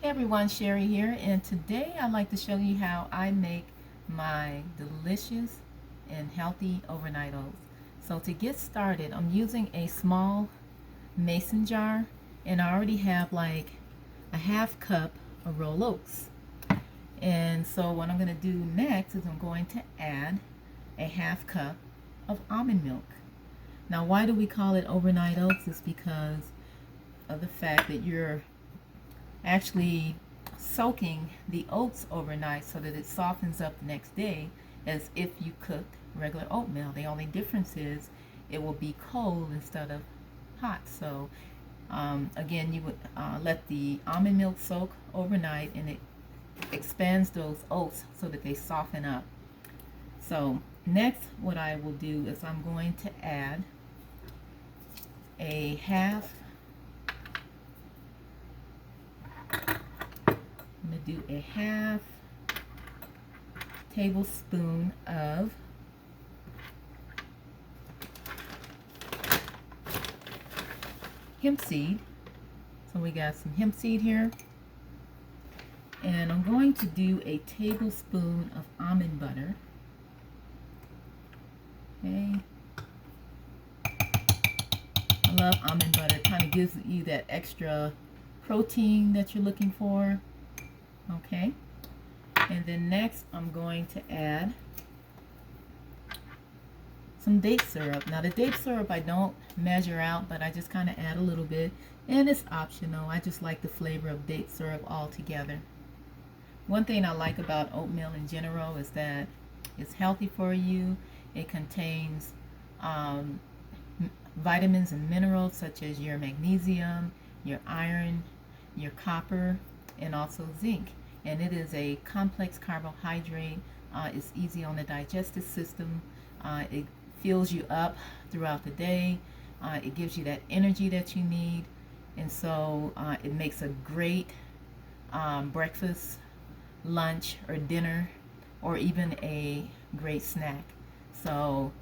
Hey everyone, Sherry here, and today I'd like to show you how I make my delicious and healthy overnight oats. So to get started, I'm using a small mason jar, and I already have like a half cup of rolled oats. And so what I'm going to do next is I'm going to add a half cup of almond milk. Now why do we call it overnight oats? It's because of the fact that you're actually soaking the oats overnight so that it softens up the next day as if you cooked regular oatmeal. The only difference is it will be cold instead of hot. So again, you would let the almond milk soak overnight, and it expands those oats so that they soften up. So next, what I will do is I'm going to add a half I'm going to do a half tablespoon of hemp seed. So we got some hemp seed here. And I'm going to do a tablespoon of almond butter. Okay. I love almond butter. It kind of gives you that extra protein that you're looking for. Okay. And then next I'm going to add some date syrup. Now the date syrup I don't measure out, but I just kind of add a little bit, and it's optional. I just like the flavor of date syrup altogether. One thing I like about oatmeal in general is that it's healthy for you. It contains vitamins and minerals such as your magnesium, your iron, your copper, and also zinc. And it is a complex carbohydrate. It's easy on the digestive system. It fills you up throughout the day. It gives you that energy that you need. And so it makes a great breakfast, lunch, or dinner, or even a great snack. So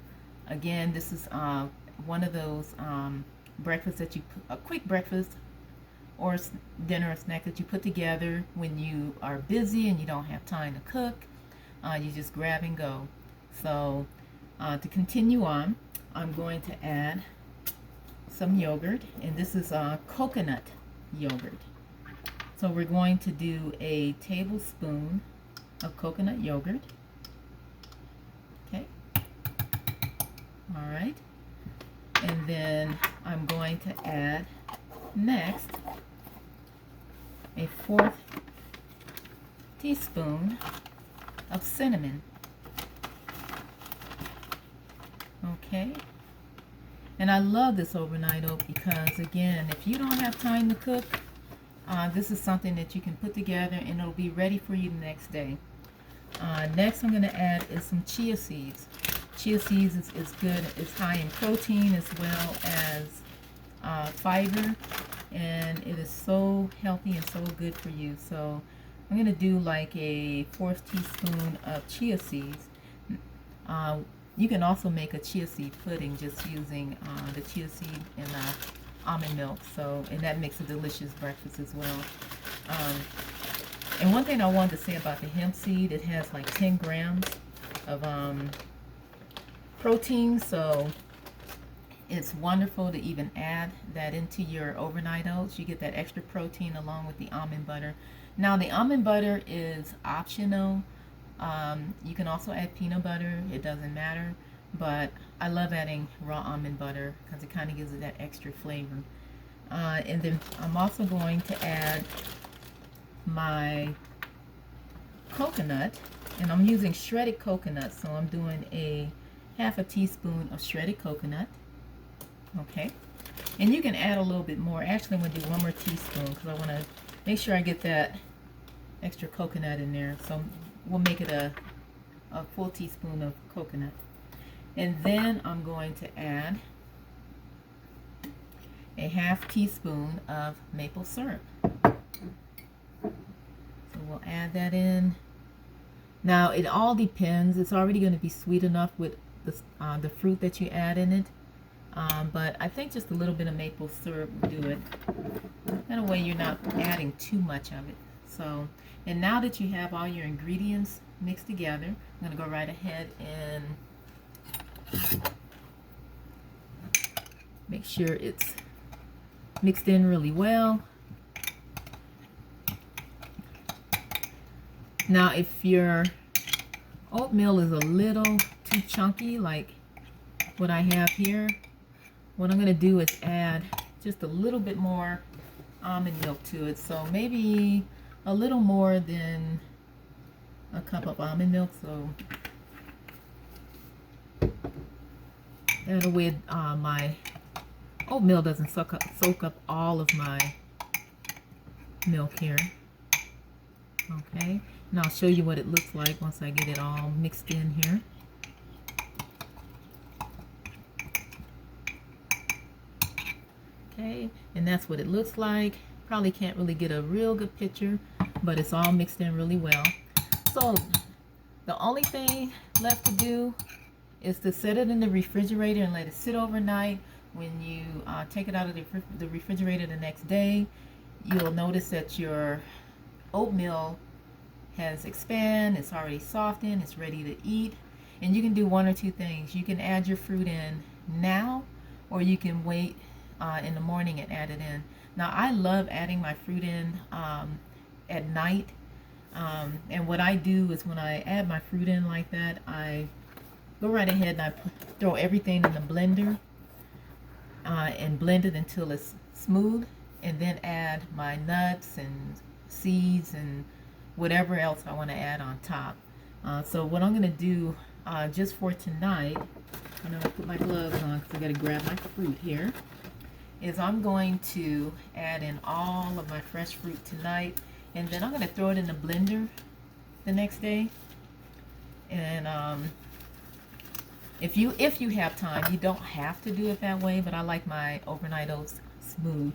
again, this is one of those breakfasts that a quick breakfast or dinner or snack that you put together when you are busy and you don't have time to cook. You just grab and go. So to continue on, I'm going to add some yogurt, and this is coconut yogurt. So we're going to do a tablespoon of coconut yogurt. Okay. All right. And then I'm going to add next a 1/4 teaspoon of cinnamon. Okay. And I love this overnight oat because, again, if you don't have time to cook, this is something that you can put together and it'll be ready for you the next day. Next I'm going to add is some chia seeds. Chia seeds is good. It's high in protein as well as fiber, and it is so healthy and so good for you. So I'm going to do like a 1/4 teaspoon of chia seeds. You can also make a chia seed pudding just using the chia seed and almond milk. So, and that makes a delicious breakfast as well. And one thing I wanted to say about the hemp seed, it has like 10 grams of protein. So it's wonderful to even add that into your overnight oats. You get that extra protein along with the almond butter. Now the almond butter is optional. You can also add peanut butter. It doesn't matter. But I love adding raw almond butter because it kind of gives it that extra flavor. And then I'm also going to add my coconut. And I'm using shredded coconut. So I'm doing a 1/2 teaspoon of shredded coconut. Okay. And you can add a little bit more. Actually, I'm going to do 1 more teaspoon because I want to make sure I get that extra coconut in there. So we'll make it a full teaspoon of coconut. And then I'm going to add a 1/2 teaspoon of maple syrup. So we'll add that in. Now it all depends. It's already going to be sweet enough with the fruit that you add in it. But I think just a little bit of maple syrup will do it. That way you're not adding too much of it. So, and now that you have all your ingredients mixed together, I'm going to go right ahead and make sure it's mixed in really well. Now, if your oatmeal is a little too chunky, like what I have here, what I'm going to do is add just a little bit more almond milk to it. So maybe a little more than a cup of almond milk. So that way my oatmeal doesn't soak up all of my milk here. Okay, and I'll show you what it looks like once I get it all mixed in here. Okay, and that's what it looks like. Probably can't really get a real good picture, but it's all mixed in really well. So the only thing left to do is to set it in the refrigerator and let it sit overnight. When you take it out of the refrigerator the next day, you'll notice that your oatmeal has expanded, it's already softened, it's ready to eat. And you can do one or two things. You can add your fruit in now, or you can wait in the morning and add it in. Now, I love adding my fruit in at night. And what I do is when I add my fruit in like that, I go right ahead and I throw everything in the blender and blend it until it's smooth, and then add my nuts and seeds and whatever else I want to add on top. So what I'm going to do just for tonight, I'm going to put my gloves on because I got to grab my fruit here, is I'm going to add in all of my fresh fruit tonight, and then I'm going to throw it in the blender the next day. And if you have time, you don't have to do it that way, but I like my overnight oats smooth.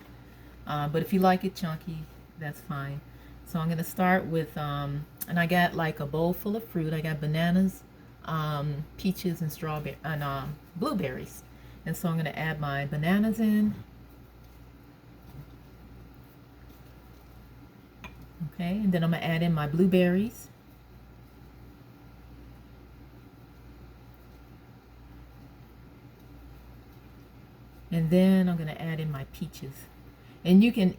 But if you like it chunky, that's fine. So I'm going to start with, and I got like a bowl full of fruit. I got bananas, peaches, and strawberry, and blueberries. And so I'm going to add my bananas in. Okay, and then I'm going to add in my blueberries. And then I'm going to add in my peaches. And you can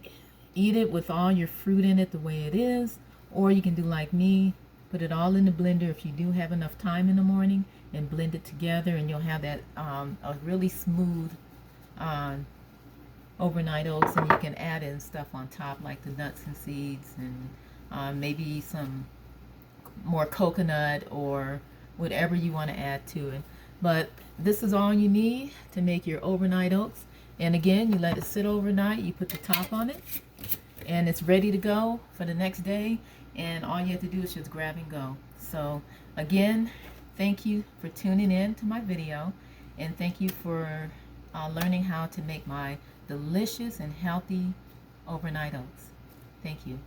eat it with all your fruit in it the way it is, or you can do like me, put it all in the blender if you do have enough time in the morning, and blend it together, and you'll have that a really smooth overnight oats. And you can add in stuff on top like the nuts and seeds, and maybe some more coconut or whatever you want to add to it. But this is all you need to make your overnight oats. And again, you let it sit overnight, you put the top on it, and it's ready to go for the next day. And all you have to do is just grab and go. So again, thank you for tuning in to my video, and thank you for learning how to make my delicious and healthy overnight oats. Thank you.